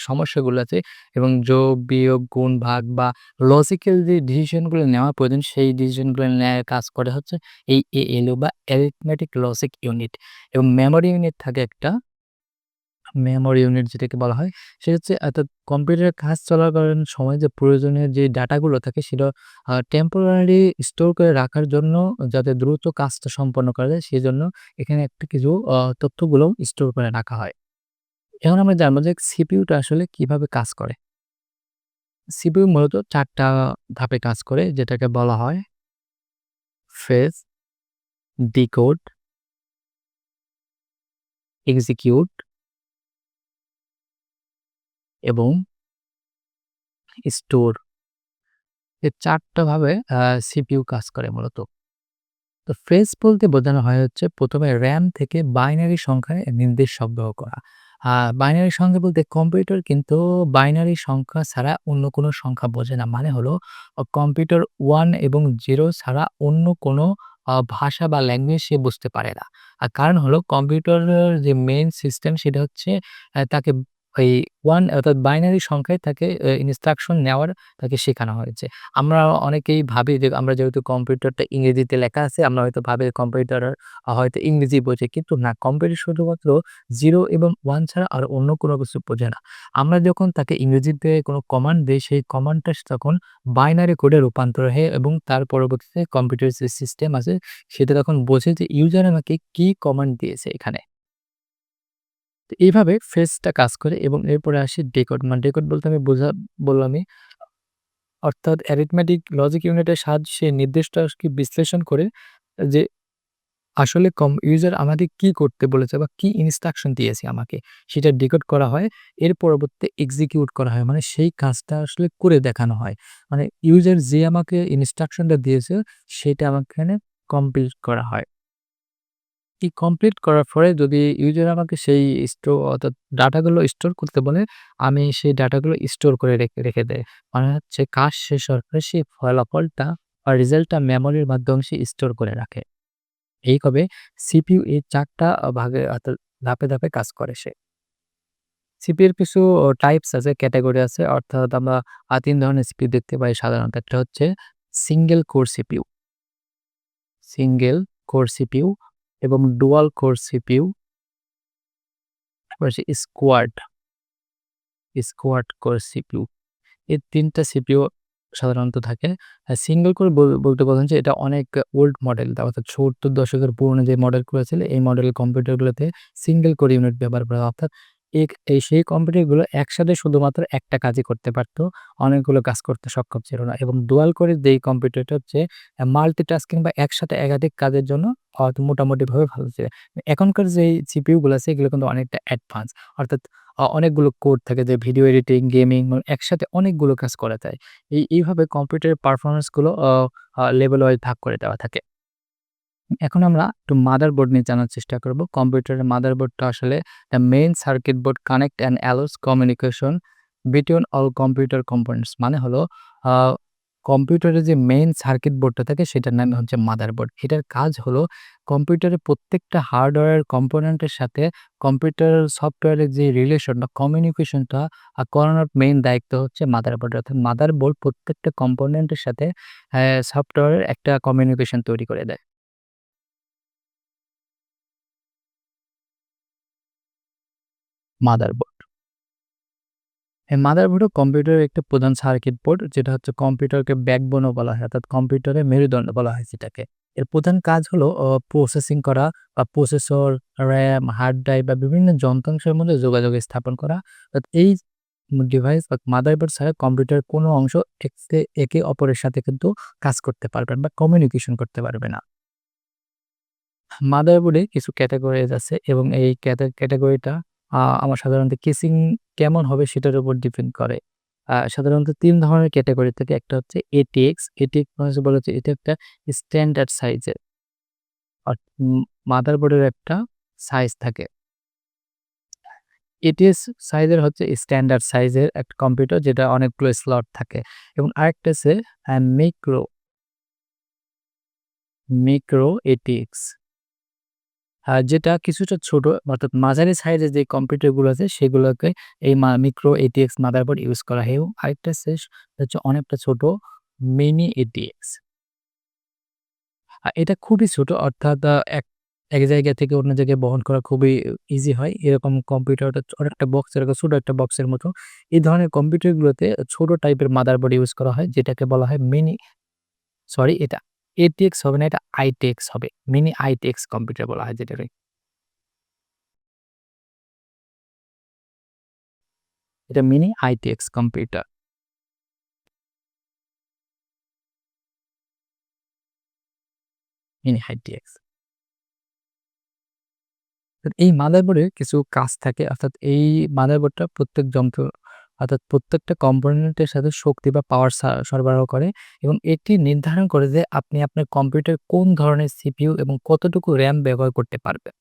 সমস্যাগুলো আছে এবং যোগ, বিয়োগ, গুণ, ভাগ বা লজিক্যাল যে ডিসিশনগুলো নেওয়া প্রয়োজন সেই ডিসিশনগুলো নেয়ার কাজ করে হচ্ছে এই এএলইউ বা অ্যারিথমেটিক লজিক ইউনিট। এবং মেমোরি ইউনিট থাকে একটা, মেমোরি ইউনিট যেটাকে বলা হয়, সেটা হচ্ছে অর্থাৎ কম্পিউটারের কাজ চলাকালীন সময় যে প্রয়োজনীয় যে ডাটাগুলো থাকে সেটা টেম্পোরারি স্টোর করে রাখার জন্য যাতে দ্রুত কাজটা সম্পন্ন করা যায় সেজন্য এখানে একটা কিছু তথ্যগুলো স্টোর করে রাখা হয়। এখন আমরা জানবো যে সিপিইউটা আসলে কিভাবে কাজ করে। সিপিইউ মূলত ৪ টা ধাপে কাজ করে যেটাকে বলা হয় ফেজ, ডিকোড, এক্সিকিউট এবং স্টোর। এই ৪ টা ভাবে সিপিইউ কাজ করে মূলত। তো ফ্রেজ বলতে বোঝানো হয় হচ্ছে ১ম এ RAM থেকে বাইনারি সংখ্যায় নির্দেশ সংগ্রহ করা। বাইনারি সংখ্যা বলতে কম্পিউটার কিন্তু বাইনারি সংখ্যা ছাড়া অন্য কোনো সংখ্যা বোঝে না। মানে হলো কম্পিউটার 1 এবং 0 ছাড়া অন্য কোনো ভাষা বা ল্যাঙ্গুয়েজ সে বুঝতে পারে না। কারণ হলো কম্পিউটারের যে মেইন সিস্টেম সেটা হচ্ছে তাকে এই 1 অর্থাৎ বাইনারি সংখ্যায় তাকে ইনস্ট্রাকশন নেওয়ার তাকে শেখানো হয়েছে। আমরা অনেকেই ভাবি যে আমরা যেহেতু কম্পিউটারটা ইংরেজিতে লেখা আছে আমরা হয়তো ভাবি কম্পিউটার হয়তো ইংরেজি বোঝে। কিন্তু না, কম্পিউটার শুধুমাত্র 0 এবং 1 ছাড়া আর অন্য কোনো কিছু বোঝে না। আমরা যখন তাকে ইংরেজিতে কোনো কমান্ড দেই সেই কমান্ডটা তখন বাইনারি কোডে রূপান্তর হয় এবং তার পরবর্তীতে কম্পিউটার যে সিস্টেম আছে সেটা তখন বোঝে যে ইউজার আমাকে কি কমান্ড দিয়েছে এখানে। তো এইভাবে ফ্রেজটা কাজ করে এবং এরপরে আসি ডিকোড। মানে ডিকোড বলতে আমি বললামই। অর্থাৎ অ্যারিথমেটিক লজিক ইউনিটের সাহায্যে সে নির্দেশটা আরকি বিশ্লেষণ করে যে আসলে ইউজার আমাদের কি করতে বলেছে বা কি ইনস্ট্রাকশন দিয়েছে আমাকে, সেটা ডিকোড করা হয়। এর পরবর্তীতে এক্সিকিউট করা হয়। মানে সেই কাজটা আসলে করে দেখানো হয়। মানে ইউজার যে আমাকে ইনস্ট্রাকশনটা দিয়েছে, সেটা আমাকে এখানে কমপ্লিট করা হয়। এই কমপ্লিট করার পরে যদি ইউজার আমাকে সেই অর্থাৎ ডাটাগুলো স্টোর করতে বলে, আমি সেই ডাটাগুলো স্টোর করে রেখে রেখে দেয়। মানে হচ্ছে কাজ শেষ হওয়ার পরে সেই ফলাফলটা বা রেজাল্টটা মেমোরির মাধ্যমে সে স্টোর করে রাখে। এইভাবে সিপিইউ এই ৪ টা ভাগে অর্থাৎ ধাপে, ধাপে কাজ করে সে। সিপিইউ এর কিছু টাইপস আছে, ক্যাটেগরি আছে। অর্থাৎ আমরা ৩ ধরনের সিপিইউ দেখতে পাই সাধারণত। একটা হচ্ছে single core CPU, single core CPU এবং ডুয়াল কোর সিপিইউ, তারপর হচ্ছে স্কোয়াড কোর সিপিইউ। এই ৩ টা সিপিইউ সাধারণত থাকে। সিঙ্গেল কোর বলতে বোঝায় যে এটা অনেক ওল্ড মডেল অর্থাৎ ৭০ দশকের পুরনো যে মডেলগুলো ছিল এই মডেলের কম্পিউটারগুলোতে সিঙ্গেল কোর ইউনিট ব্যবহার করা হয়। অর্থাৎ সেই কম্পিউটারগুলো একসাথে শুধুমাত্র একটা কাজই করতে পারত। অনেকগুলো কাজ করতে সক্ষম ছিল না। এবং ডুয়াল কোরের যেই কম্পিউটারটা হচ্ছে মাল্টিটাস্কিং বা একসাথে একাধিক কাজের জন্য মোটামুটিভাবে ভালো ছিল। এখনকার যেই সিপিইউ গুলো আছে এগুলো কিন্তু অনেকটা অ্যাডভান্স। অর্থাৎ অনেকগুলো কোড থাকে যে ভিডিও এডিটিং, গেমিং একসাথে অনেকগুলো কাজ করা যায়। এইভাবে কম্পিউটারের পারফরম্যান্স গুলো আ আ লেভেল ওয়াইজ ভাগ করে দেওয়া থাকে। এখন আমরা একটু মাদারবোর্ড নিয়ে জানার চেষ্টা করব। কম্পিউটারের মাদারবোর্ডটা আসলে the main circuit board connect and allows communication between all computer components. মানে হলো আ কম্পিউটারের যে মেইন সার্কিট বোর্ডটা থাকে সেটার নাম হচ্ছে মাদারবোর্ড। এটার কাজ হলো কম্পিউটারের প্রত্যেকটা হার্ডওয়্যার কম্পোনেন্টের সাথে কম্পিউটার সফটওয়্যারের যে রিলেশন বা কমিউনিকেশনটা করানোর মেইন দায়িত্ব হচ্ছে মাদারবোর্ডের। অর্থাৎ মাদারবোর্ড প্রত্যেকটা কম্পোনেন্টের সাথে সফটওয়্যারের একটা কমিউনিকেশন তৈরি করে দেয়। মাদারবোর্ড। এই মাদারবোর্ডও কম্পিউটারের একটা প্রধান সার্কিট বোর্ড যেটা হচ্ছে কম্পিউটারকে ব্যাকবোনও বলা হয় অর্থাৎ কম্পিউটারের মেরুদণ্ড বলা হয় যেটাকে। এর প্রধান কাজ হলো প্রসেসিং করা বা প্রসেসর, RAM, হার্ড ড্রাইভ বা বিভিন্ন যন্ত্রাংশের মধ্যে যোগাযোগ স্থাপন করা। এই ডিভাইস বা মাদারবোর্ড ছাড়া কম্পিউটারের কোনো অংশ একে অপরের সাথে কিন্তু কাজ করতে পারবে না বা কমিউনিকেশন করতে পারবে না। মাদারবোর্ডে কিছু ক্যাটেগরিজ আছে এবং এই ক্যাটেগরিটা আমার সাধারণত কেসিং কেমন হবে সেটার উপর ডিপেন্ড করে। সাধারণত ৩ ধরনের ক্যাটেগরি থাকে। একটা হচ্ছে ATX, ATX মানে হচ্ছে বলা হচ্ছে এটা একটা স্ট্যান্ডার্ড সাইজের। মাদারবোর্ডের একটা সাইজ থাকে। ATX সাইজের হচ্ছে স্ট্যান্ডার্ড সাইজের একটা কম্পিউটার যেটা অনেকগুলো স্লট থাকে এবং আরেকটা আছে মিক্রো, মিক্রো ATX। যেটা কিছুটা ছোট অর্থাৎ মাঝারি সাইজের যে কম্পিউটারগুলো আছে সেগুলোকে এই মিক্রো ATX মাদারবোর্ড ইউজ করা হয় এবং আরেকটা হচ্ছে অনেকটা ছোট মিনি ATX। এটা খুবই ছোট অর্থাৎ এক এক জায়গা থেকে অন্য জায়গায় বহন করা খুবই ইজি হয়। এরকম কম্পিউটারটা অনেকটা বক্স এরকম ছোট একটা বক্সের মতো। এই ধরনের কম্পিউটারগুলোতে ছোট টাইপের মাদারবোর্ড ইউজ করা হয় যেটাকে বলা হয় এটা ATX হবে না, এটা ITX হবে। মিনি ITX কম্পিউটার বলা হয় যেটাকে। এটা mini ITX computer, mini ITX। এই মাদারবোর্ডের কিছু কাজ থাকে অর্থাৎ এই মাদারবোর্ডটা প্রত্যেক যন্ত্র অর্থাৎ প্রত্যেকটা কম্পোনেন্টের সাথে শক্তি বা পাওয়ার সরবরাহ করে এবং এটি নির্ধারণ করে যে আপনি আপনার কম্পিউটার কোন ধরনের সিপিইউ এবং কতটুকু RAM ব্যবহার করতে পারবেন।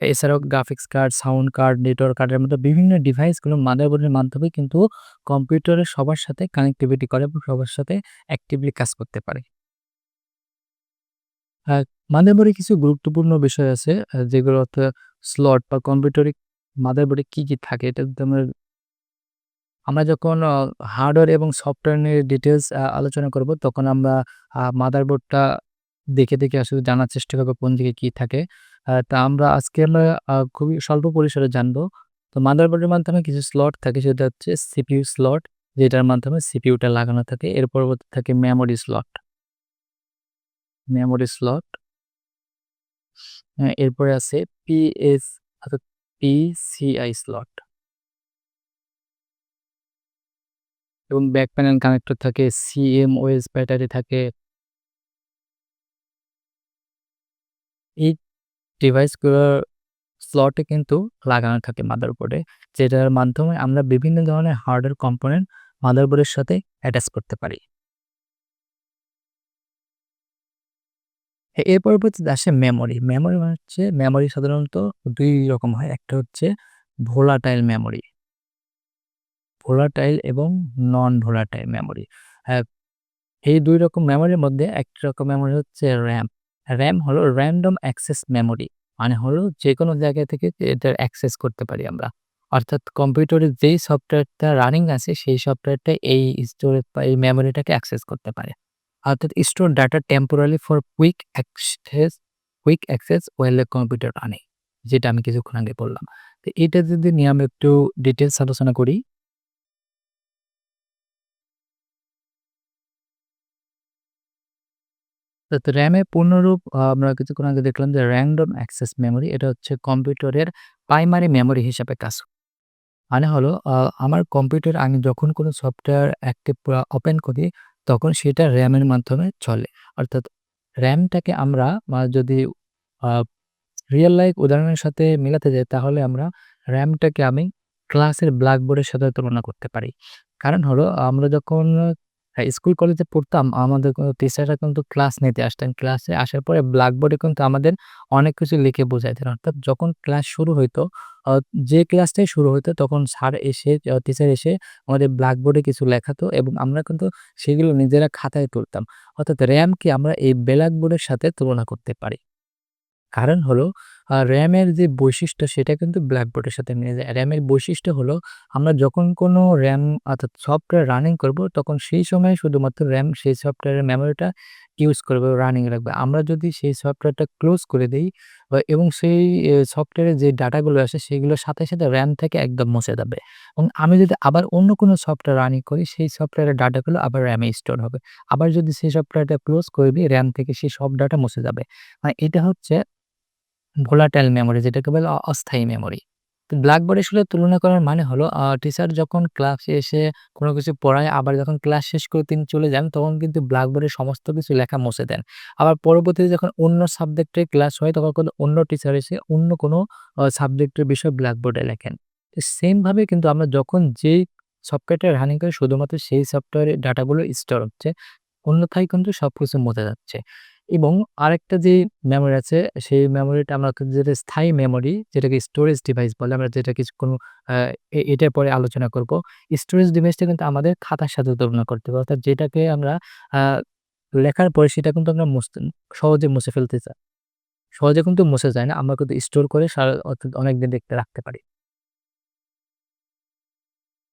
এছাড়াও graphics card, sound card, network কার্ডের মতো বিভিন্ন ডিভাইসগুলো মাদারবোর্ডের মাধ্যমে কিন্তু কম্পিউটারের সবার সাথে কানেক্টিভিটি করে এবং সবার সাথে অ্যাক্টিভলি কাজ করতে পারে। আ মাদারবোর্ডে কিছু গুরুত্বপূর্ণ বিষয় আছে যেগুলো হচ্ছে স্লট বা কম্পিউটারে মাদারবোর্ডে কি, কি থাকে এটা যদি আমরা যখন হার্ডওয়্যার এবং সফটওয়্যার নিয়ে ডিটেইলস আলোচনা করব তখন আমরা মাদারবোর্ডটা দেখে আসলে জানার চেষ্টা করব কোন দিকে কি থাকে। তা আমরা আজকে খুবই স্বল্প পরিসরে জানবো। তো মাদারবোর্ডের মাধ্যমে কিছু স্লট থাকে সেটা হচ্ছে সিপিইউ স্লট যেটার মাধ্যমে সিপিইউটা লাগানো থাকে। এর পরবর্তী থাকে মেমোরি স্লট। এরপরে আছে পিএস অর্থাৎ PCI স্লট এবং ব্যাক প্যানেল কানেক্টর থাকে, CMOS ব্যাটারি থাকে। এই ডিভাইসগুলোর স্লটে কিন্তু লাগানো থাকে মাদারবোর্ডে, যেটার মাধ্যমে আমরা বিভিন্ন ধরনের হার্ডওয়্যার কম্পোনেন্ট মাদারবোর্ডের সাথে অ্যাটাচ করতে পারি। এর পরবর্তীতে আসে মেমোরি। মেমোরি মানে হচ্ছে মেমোরি সাধারণত ২ রকম হয়। একটা হচ্ছে ভোলাটাইল মেমোরি, ভোলাটাইল এবং নন ভোলাটাইল মেমোরি। হ্যাঁ, এই ২ রকম মেমোরির মধ্যে একটা রকম মেমোরি হচ্ছে RAM। RAM হলো র‍্যান্ডম অ্যাক্সেস মেমোরি। মানে হলো যেকোনো জায়গা থেকে এটার অ্যাক্সেস করতে পারি আমরা। অর্থাৎ কম্পিউটারে যেই সফটওয়্যারটা রানিং আছে সেই সফটওয়্যারটা এই স্টোরেজ বা এই মেমোরিটাকে অ্যাক্সেস করতে পারে। অর্থাৎ store data temporary for quick access while the computer running. যেটা আমি কিছুক্ষণ আগে বললাম। তো এটা যদি নিয়ে আমি একটু ডিটেইলস আলোচনা করি। তো র‍্যামের পূর্ণরূপ আমরা কিছুক্ষণ আগে দেখলাম যে র‍্যান্ডম অ্যাক্সেস মেমোরি। এটা হচ্ছে কম্পিউটারের প্রাইমারি মেমোরি হিসাবে কাজ করে। মানে হলো আমার কম্পিউটারে আমি যখন কোনো সফটওয়্যার অ্যাক্টিভ ওপেন করি, তখন সেটা র‍্যামের মাধ্যমে চলে। অর্থাৎ র‍্যামটাকে আমরা যদি আ রিয়াল লাইফ উদাহরণের সাথে মিলাতে যাই, তাহলে আমরা র‍্যামটাকে আমি ক্লাসের ব্ল্যাকবোর্ডের সাথে তুলনা করতে পারি। কারণ হলো আমরা যখন স্কুল কলেজে পড়তাম, আমাদের টিচাররা কিন্তু ক্লাস নিতে আসতেন। ক্লাসে আসার পরে ব্ল্যাকবোর্ডে কিন্তু আমাদের অনেক কিছু লিখে বোঝাইতেন। অর্থাৎ যখন ক্লাস শুরু হইতো, আ যে ক্লাসটাই শুরু হইতো তখন স্যার এসে টিচার এসে আমাদের ব্ল্যাকবোর্ডে কিছু লেখাতো এবং আমরা কিন্তু সেগুলো নিজেরা খাতায় তুলতাম। অর্থাৎ র‍্যামকে আমরা এই ব্ল্যাকবোর্ডের সাথে তুলনা করতে পারি। কারণ হলো RAM-এর যে বৈশিষ্ট্য সেটা কিন্তু ব্ল্যাকবোর্ডের সাথে মিলে যায়। RAM-এর বৈশিষ্ট্য হলো আমরা যখন কোনো RAM অর্থাৎ সফটওয়্যার রানিং করব, তখন সেই সময় শুধুমাত্র RAM সেই সফটওয়্যারের মেমোরিটা ইউজ করবে, রানিং রাখবে। আমরা যদি সেই সফটওয়্যারটা ক্লোজ করে দেই এবং সেই সফটওয়্যারের যে ডাটাগুলো আসে সেগুলোর সাথে, সাথে RAM থেকে একদম মুছে যাবে। এবং আমি যদি আবার অন্য কোনো সফটওয়্যার রানিং করি, সেই সফটওয়্যারের ডাটাগুলো আবার RAM-এ স্টোর হবে। আবার যদি সেই সফটওয়্যারটা ক্লোজ করে দিই, RAM থেকে সেই সব ডাটা মুছে যাবে। মানে এটা হচ্ছে ভোলাটাইল মেমোরি, যেটাকে বলে অস্থায়ী মেমোরি। তো ব্ল্যাকবোর্ডের সাথে তুলনা করার মানে হলো টিচার যখন ক্লাসে এসে কোনো কিছু পড়ায়, আবার যখন ক্লাস শেষ করে তিনি চলে যান, তখন কিন্তু ব্ল্যাকবোর্ডে সমস্ত কিছু লেখা মুছে দেন। আবার পরবর্তীতে যখন অন্য সাবজেক্টের ক্লাস হয়, তখন কিন্তু অন্য টিচার এসে অন্য কোনো সাবজেক্টের বিষয় ব্ল্যাকবোর্ডে লেখেন। তো সেম ভাবে কিন্তু আমরা যখন যেই সফটওয়্যারটা রানিং করি, শুধুমাত্র সেই সফটওয়্যারের ডাটাগুলো স্টোর হচ্ছে। অন্যথায় কিন্তু সবকিছু মুছে যাচ্ছে। এবং আরেকটা যে মেমোরি আছে, সেই মেমোরিটা আমরা যেটা স্থায়ী মেমোরি, যেটাকে স্টোরেজ ডিভাইস বলে, আমরা যেটা কিছুক্ষণ আ এটার পরে আলোচনা করব। স্টোরেজ ডিভাইসটা কিন্তু আমাদের খাতার সাথে তুলনা করতে হবে। অর্থাৎ যেটাকে আমরা আ লেখার পরে সেটা কিন্তু আমরা সহজে মুছে ফেলতে চাই। সহজে কিন্তু মুছে যায় না। আমরা কিন্তু স্টোর করে অর্থাৎ অনেকদিন রাখতে পারি।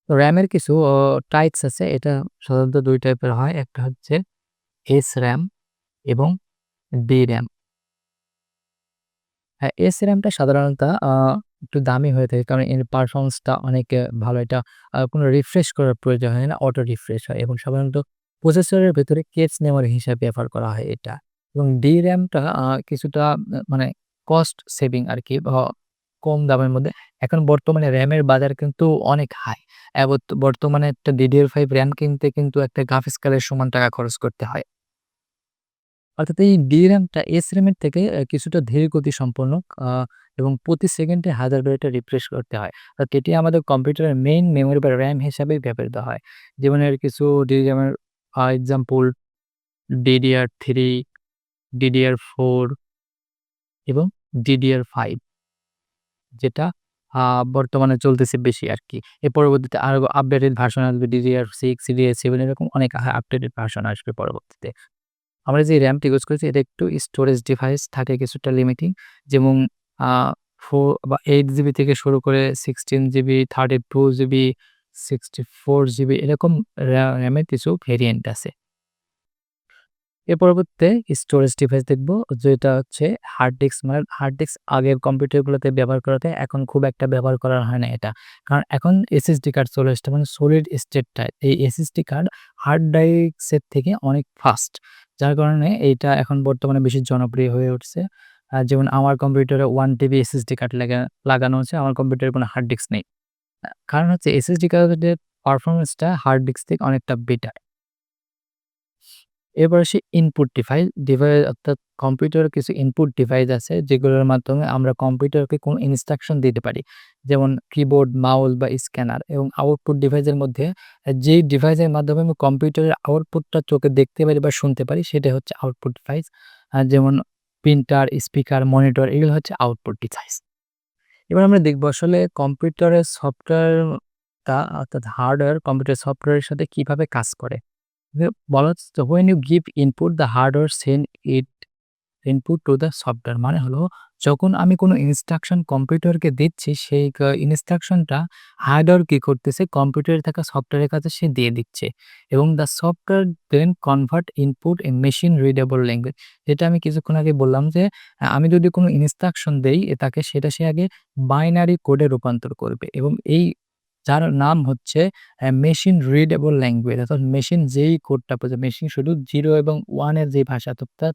তো র‍্যামের কিছু টাইপস আছে। এটা সাধারণত ২ টাইপের হয়। একটা হচ্ছে SRAM এবং DRAM। হ্যাঁ, SRAM-টা সাধারণত একটু দামি হয়ে থাকে। কারণ এর পারফরম্যান্সটা অনেক ভালো। এটা কোনো রিফ্রেশ করার প্রয়োজন হয় না। অটো রিফ্রেশ হয় এবং সাধারণত প্রসেসরের ভেতরে কেস মেমোরি হিসাবে ব্যবহার করা হয় এটা। এবং DRAM-টা কিছুটা মানে কস্ট সেভিং আরকি, কম দামের মধ্যে। এখন বর্তমানে RAM-এর বাজার কিন্তু অনেক হাই। বর্তমানে একটা DDR5 RAM কিনতে কিন্তু একটা গ্রাফিক্স কার্ডের সমান টাকা খরচ করতে হয়। অর্থাৎ এই DRAM-টা SRAM এর থেকে কিছুটা ধীর গতিসম্পন্ন আ এবং প্রতি সেকেন্ডে ১০০০ বার এটা রিফ্রেশ করতে হয়। এটি আমাদের কম্পিউটারের মেইন মেমোরি বা RAM হিসাবেই ব্যবহৃত হয়। যেমন এর কিছু DRAM এর এক্সাম্পল DDR3, DDR4 এবং DDR5, যেটা আ বর্তমানে চলতেছে বেশি আরকি। এর পরবর্তীতে আরো আপডেটেড ভার্সন আসবে DDR6, DDR7, এরকম অনেক আপডেটেড ভার্সন আসবে পরবর্তীতে। আমরা যে র‍্যামটা ইউজ করেছি এটা একটু স্টোরেজ ডিভাইস থাকে কিছুটা লিমিটিং। যেমন আ 4 বা 8 জিবি থেকে শুরু করে 16 জিবি, 32 জিবি, 64 জিবি, এরকম র‍্যামের কিছু ভেরিয়েন্ট আছে। এর পরবর্তীতে স্টোরেজ ডিভাইস দেখব, যেটা হচ্ছে হার্ড ডিস্ক। মানে হার্ড ডিস্ক আগের কম্পিউটারগুলোতে ব্যবহার করা হতো, এখন খুব একটা ব্যবহার করা হয় না এটা। কারণ এখন এসএসডি কার্ড চলে এসেছে, মানে সলিড স্টেট টাইপ। এই এসএসডি কার্ড হার্ড ডিস্কের থেকে অনেক ফাস্ট। যার কারণে এইটা এখন বর্তমানে বেশি জনপ্রিয় হয়ে উঠছে। যেমন আমার কম্পিউটারে 1 টিবি এসএসডি কার্ড লাগানো আছে। আমার কম্পিউটারে কোনো হার্ড ডিস্ক নেই। কারণ হচ্ছে এসএসডি কার্ডের পারফরম্যান্সটা হার্ড ডিস্ক থেকে অনেকটা বেটার। এরপর আসি ইনপুট ডিভাইস অর্থাৎ কম্পিউটারের কিছু ইনপুট ডিভাইস আছে যেগুলোর মাধ্যমে আমরা কম্পিউটারকে কোনো ইনস্ট্রাকশন দিতে পারি। যেমন কিবোর্ড, মাউস বা স্ক্যানার এবং আউটপুট ডিভাইসের মধ্যে যেই ডিভাইসের মাধ্যমে আমি কম্পিউটারের আউটপুটটা চোখে দেখতে পারি বা শুনতে পারি সেটা হচ্ছে আউটপুট ডিভাইস। যেমন প্রিন্টার, স্পিকার, মনিটর এগুলো হচ্ছে আউটপুট ডিভাইস। এবার আমরা দেখব আসলে কম্পিউটারের সফটওয়্যারটা অর্থাৎ হার্ডওয়্যার কম্পিউটার সফটওয়্যারের সাথে কিভাবে কাজ করে। বলা হচ্ছে when you give input the hardware send it input to the software মানে হলো যখন আমি কোনো ইনস্ট্রাকশন কম্পিউটারকে দিচ্ছি সেই ইনস্ট্রাকশনটা হার্ডওয়্যার কি করতেছে কম্পিউটারে থাকা সফটওয়্যারের কাছে সে দিয়ে দিচ্ছে এবং the software then convert input in machine readable language. যেটা আমি কিছুক্ষণ আগে বললাম যে আমি যদি কোনো ইনস্ট্রাকশন দেই তাকে সেটা সে আগে বাইনারি কোডে রূপান্তর করবে এবং এই যার নাম হচ্ছে মেশিন রিডেবল ল্যাঙ্গুয়েজ অর্থাৎ মেশিন যেই কোডটা বোঝে মেশিন শুধু 0 এবং 1 এর যে ভাষা অর্থাৎ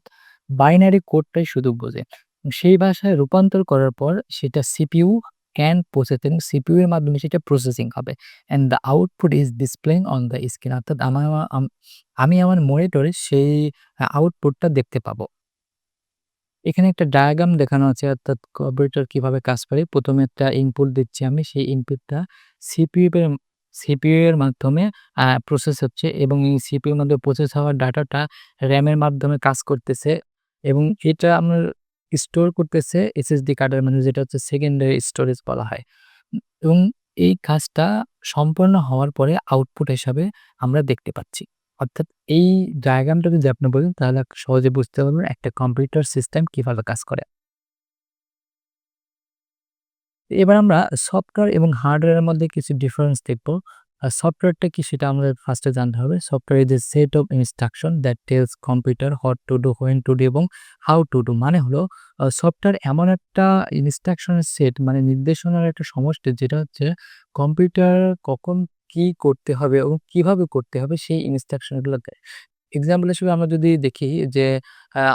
বাইনারি কোডটাই শুধু বোঝে। সেই ভাষায় রূপান্তর করার পর সেটা সিপিইউ ক্যান প্রসেস এবং সিপিইউ এর মাধ্যমে সেটা প্রসেসিং হবে। And the output is displaying on the screen অর্থাৎ আমি আমার মনিটরে সেই আউটপুটটা দেখতে পাবো। এখানে একটা ডায়াগ্রাম দেখানো আছে অর্থাৎ কম্পিউটার কিভাবে কাজ করে। ১ম এ একটা ইনপুট দিচ্ছি আমি। সেই ইনপুটটা সিপিইউ এর সিপিইউ এর মাধ্যমে প্রসেস হচ্ছে এবং এই সিপিইউ এর মাধ্যমে প্রসেস হওয়া ডাটাটা র‍্যামের মাধ্যমে কাজ করতেছে এবং এটা আমার স্টোর করতেছে এসএসডি কার্ডের মানে যেটা হচ্ছে সেকেন্ডারি স্টোরেজ বলা হয়। এবং এই কাজটা সম্পন্ন হওয়ার পরে আউটপুট হিসাবে আমরা দেখতে পাচ্ছি। অর্থাৎ এই ডায়াগ্রামটা যদি আপনি বলেন তাহলে সহজে বুঝতে পারবেন একটা কম্পিউটার সিস্টেম কিভাবে কাজ করে। এবার আমরা সফটওয়্যার এবং হার্ডওয়্যারের মধ্যে কিছু ডিফারেন্স দেখব। সফটওয়্যারটা কি সেটা আমাদের ফার্স্ট এ জানতে হবে। Software is a set of instruction that tells computer what to do, when to do এবং হাউ টু ডু। মানে হলো সফটওয়্যার এমন একটা ইনস্ট্রাকশনের সেট মানে নির্দেশনার একটা সমষ্টি যেটা হচ্ছে কম্পিউটার কখন কি করতে হবে এবং কিভাবে করতে হবে সেই ইনস্ট্রাকশন গুলো দেয়। এক্সাম্পল হিসেবে আমরা যদি দেখি যে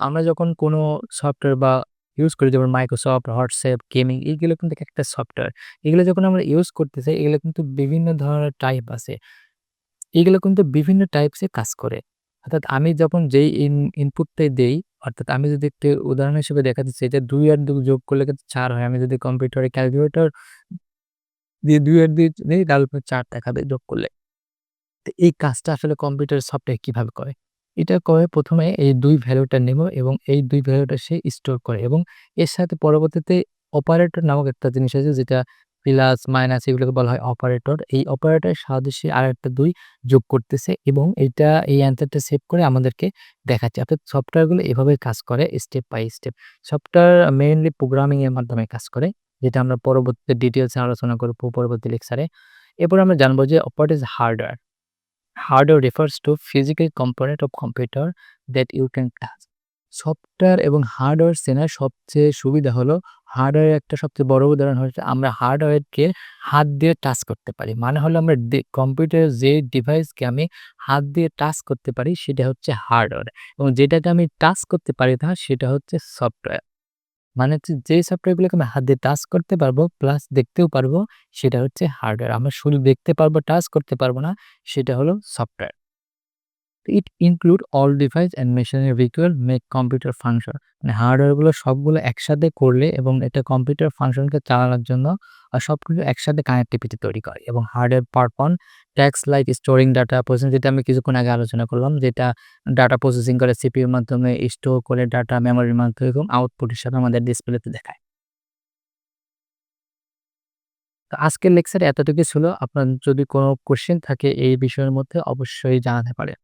আমরা যখন কোনো সফটওয়্যার বা ইউজ করি যেমন Microsoft, WhatsApp, গেমিং এইগুলো কিন্তু একটা সফটওয়্যার। এগুলো যখন আমরা ইউজ করতেছি এগুলো কিন্তু বিভিন্ন ধরনের টাইপ আছে। এগুলো কিন্তু বিভিন্ন টাইপসে কাজ করে। অর্থাৎ আমি যখন যেই ইনপুটটাই দেই অর্থাৎ আমি যদি একটু উদাহরণ হিসেবে দেখাতে চাই যে ২ আর ২ যোগ করলে কিন্তু ৪ হয়। আমি যদি কম্পিউটারে ক্যালকুলেটর দিয়ে ২ আর ২ দেই তাহলে ৪ দেখাবে যোগ করলে। তো এই কাজটা আসলে কম্পিউটার সফটওয়্যার কিভাবে করে? এটা করে ১ম এ এই ২ ভ্যালুটা নেব এবং এই ২ ভ্যালুটা সে স্টোর করে এবং এর সাথে পরবর্তীতে অপারেটর নামক একটা জিনিস আছে যেটা প্লাস, মাইনাস এগুলোকে বলা হয় অপারেটর। এই অপারেটরের সাহায্যে সে আরেকটা ২ যোগ করতেছে এবং এইটা এই অ্যান্সারটা সেভ করে আমাদেরকে দেখাচ্ছে। অর্থাৎ সফটওয়্যারগুলো এভাবে কাজ করে step by step. Software mainly programming এর মাধ্যমে কাজ করে। যেটা আমরা পরবর্তীতে ডিটেইলসে আলোচনা করব পরবর্তী লেকচারে। এরপর আমরা জানব যে what is hardware? Hardware refers to physical component of computer that you can touch. Software এবং হার্ডওয়্যার চেনার সবচেয়ে সুবিধা হলো হার্ডওয়্যারের একটা সবচেয়ে বড় উদাহরণ হচ্ছে আমরা হার্ডওয়্যারকে হাত দিয়ে টাচ করতে পারি। মানে হলো আমরা কম্পিউটারের যে ডিভাইসকে আমি হাত দিয়ে টাচ করতে পারি সেটা হচ্ছে হার্ডওয়্যার এবং যেটাকে আমি টাচ করতে পারি না সেটা হচ্ছে সফটওয়্যার। মানে হচ্ছে যেই সফটওয়্যারগুলোকে আমি হাত দিয়ে টাচ করতে পারবো প্লাস দেখতেও পারবো সেটা হচ্ছে হার্ডওয়্যার। আমরা শুধু দেখতে পারবো, টাচ করতে পারবো না সেটা হলো software. It include all device and machinery required make computer function. মানে হার্ডওয়্যারগুলো সবগুলো একসাথে করলে এবং এটা কম্পিউটার ফাংশনকে চালানোর জন্য সবকিছু একসাথে কানেক্টিভিটি তৈরি করে এবং hardware perform task like storing data processing যেটা আমি কিছুক্ষণ আগে আলোচনা করলাম যেটা ডাটা প্রসেসিং করে সিপিইউর মাধ্যমে স্টোর করে ডাটা মেমোরির মাধ্যমে এবং আউটপুট হিসাবে আমাদের ডিসপ্লেতে দেখায়। তো আজকের লেকচারে এতটুকুই ছিল। আপনার যদি কোনো কোয়েশ্চেন থাকে এই বিষয়ের মধ্যে অবশ্যই জানাতে পারেন।